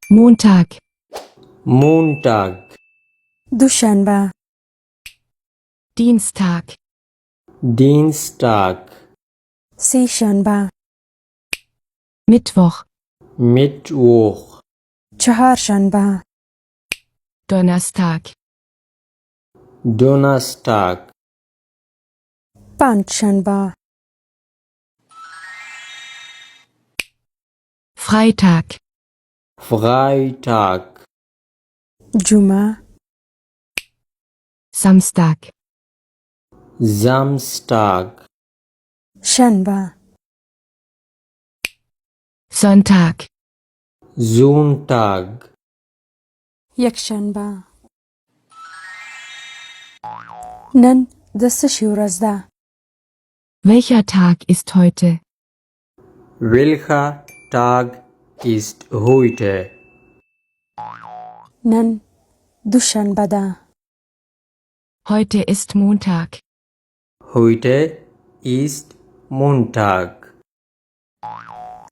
Montag, Montag, دوشنبه Dienstag, Dienstag, سه‌شنبه Mittwoch, Mittwoch, چهارشنبه Donnerstag, Donnerstag, پنجشنبه Freitag, Freitag, جمعه Samstag, Samstag, شنبه Sonntag, Sonntag, یکشنبه نن د څه شي ورځ ده؟ welcher Tag ist heute? welcher Tag ist heute? نن دوشنبه ده. Heute ist Montag. Heute ist Montag.